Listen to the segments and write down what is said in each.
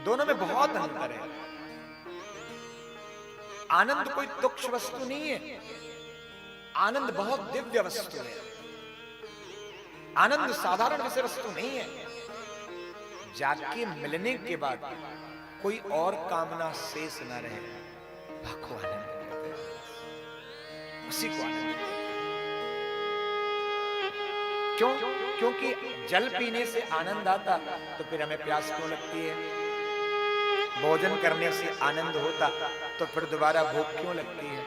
दोनों में बहुत अंतर है। आनंद कोई तुच्छ वस्तु नहीं है, आनंद बहुत दिव्य वस्तु है। आनंद साधारण विषय वस्तु नहीं है। जाके मिलने के बाद कोई और कामना शेष न रहे, भागो आनंद कहते हैं, उसी को आनंद कहते हैं। क्यों? क्योंकि जल पीने से आनंद आता, तो फिर हमें प्यास क्यों लगती है? भोजन करने से आनंद होता, तो फिर दोबारा भूख क्यों लगती है?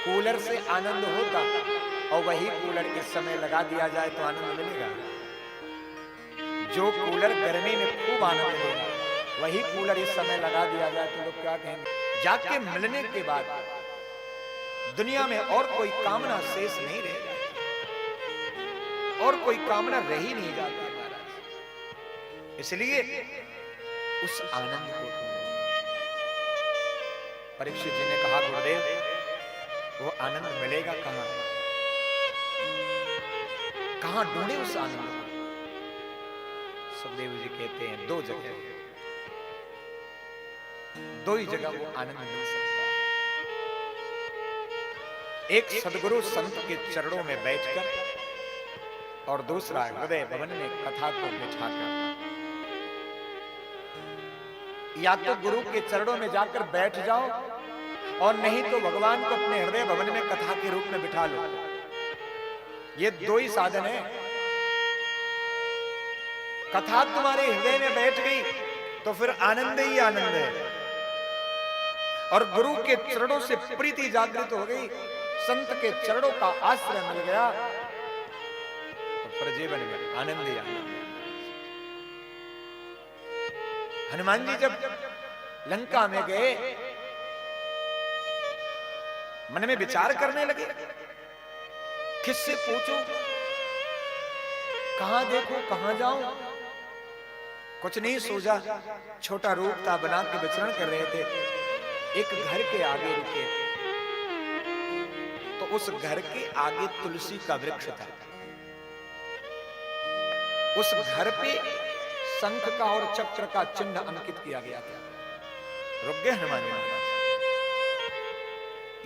कूलर से आनंद होता और वही कूलर इस समय लगा दिया जाए तो आनंद मिलेगा? जो कूलर गर्मी में खूब आनंद देगा, वही कूलर इस समय लगा दिया जाए तो लोग क्या कहेंगे? जाके मिलने के बाद दुनिया में और कोई कामना शेष नहीं रहेगा, और कोई कामना रह ही नहीं जाती महाराज। इसलिए उस आनंद को परीक्षित जी ने कहा, गुरुदेव वो आनंद मिलेगा कहां? कहां ढूंढे उस आनंद को? सुखदेव जी कहते हैं दो जगह, दो ही जगह वो आनंद मिल सकता है। एक सदगुरु संत के चरणों में बैठकर, और दूसरा हृदय भवन में कथा को बिठाकर। या तो गुरु के चरणों में जाकर बैठ जाओ, और नहीं तो भगवान को अपने हृदय भवन में कथा के रूप में बिठा लो। ये दो ही साधन है। कथा तुम्हारे हृदय में बैठ गई तो फिर आनंद ही आनंद है, और गुरु के चरणों से प्रीति जागृत हो गई, संत के चरणों का आश्रय मिल गया, तो फिर जीवन में आनंद ही आनंद। हनुमान जी जब लंका में गए, मन में विचार करने लगे, किससे पूछूं, कहां देखूं, कहां जाऊं? कुछ नहीं सूझा। छोटा रूप था, बना के विचरण कर रहे थे। एक घर के आगे रुके, तो उस घर के आगे तुलसी का वृक्ष था। उस घर पे शंख का और चक्र का चिन्ह अंकित किया गया था। रुक गए हनुमान जी महाराज।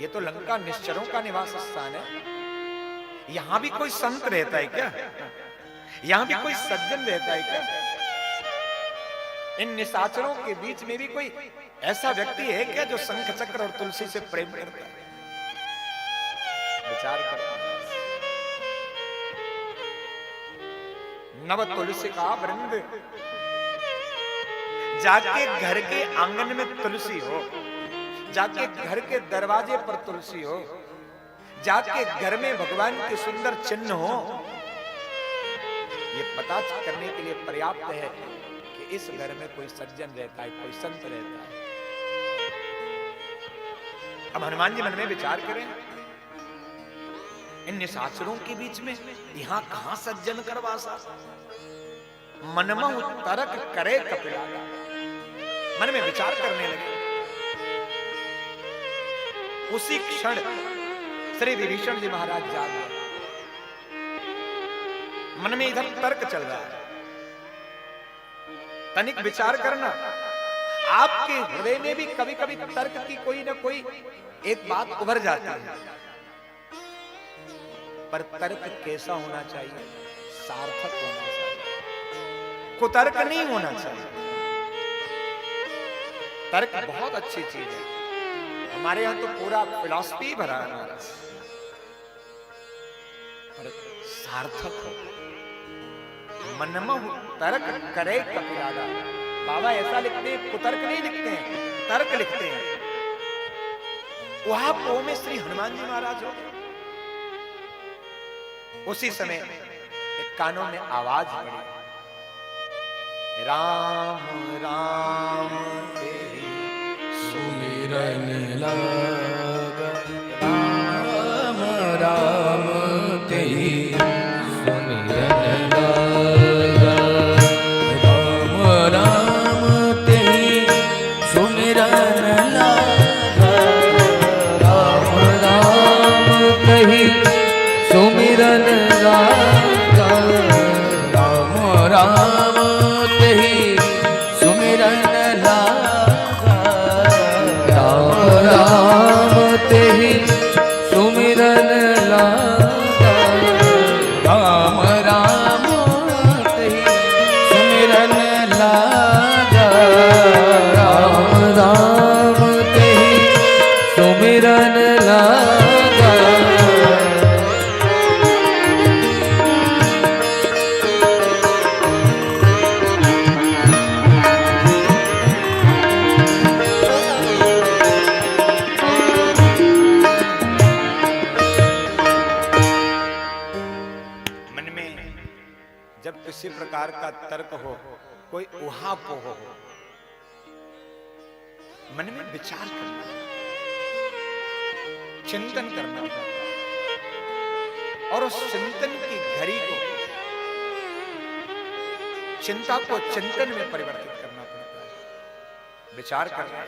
ये तो लंका निश्चरों का निवास स्थान है, यहां भी कोई संत रहता है क्या? यहां भी कोई सज्जन रहता है क्या? इन निशाचरों के बीच में भी कोई ऐसा व्यक्ति है क्या जो शंख चक्र और तुलसी से प्रेम करता है? विचार करो। नव तुलसी का वृंद, जाके घर के आंगन में तुलसी हो, जाके घर के दरवाजे पर तुलसी हो, जाके घर में भगवान के सुंदर चिन्ह हो, ये पता करने के लिए पर्याप्त है कि इस घर में कोई सज्जन रहता है, कोई संत रहता है। अब हनुमान जी मन में विचार करें, इन निशाचरों के बीच में यहां कहां सज्जन करवासा? मनमहु तरक करे कपिलागा। मन में विचार करने लगे। उसी क्षण श्री विभीषण जी महाराज जाग गए। मन में इधर तर्क चल रहा है, तनिक विचार करना। आपके हृदय में भी कभी कभी तर्क की कोई ना कोई एक बात उभर जाती है, पर तर्क कैसा होना चाहिए? सार्थक होना चाहिए, कुतर्क नहीं होना चाहिए। तर्क बहुत अच्छी चीज है, हमारे यहां तो पूरा फिलॉसफी भरा है, पर सार्थक हो। मनमहु तर्क करे कपिलागा। बाबा ऐसा लिखते हैं, कुतर्क नहीं लिखते हैं, तर्क लिखते हैं। वहां पो में श्री हनुमान जी महाराज हो। उसी समय एक कानों में आवाज पड़ी, राम राम तेरी सुमिरन लागा, राम राम तेरी सुमिरन लागा, राम राम तेरी सुमिरन लागा, राम राम कही सुमिरन लागा, राम राम तेरी सुमिरन लागा राम राम ते सुमिरन लागा। जब किसी प्रकार का तर्क हो, कोई उहापोह हो, मन में विचार करना, चिंतन करना और उस चिंतन की घड़ी को, चिंता को चिंतन में परिवर्तित करना पड़ता है। विचार करना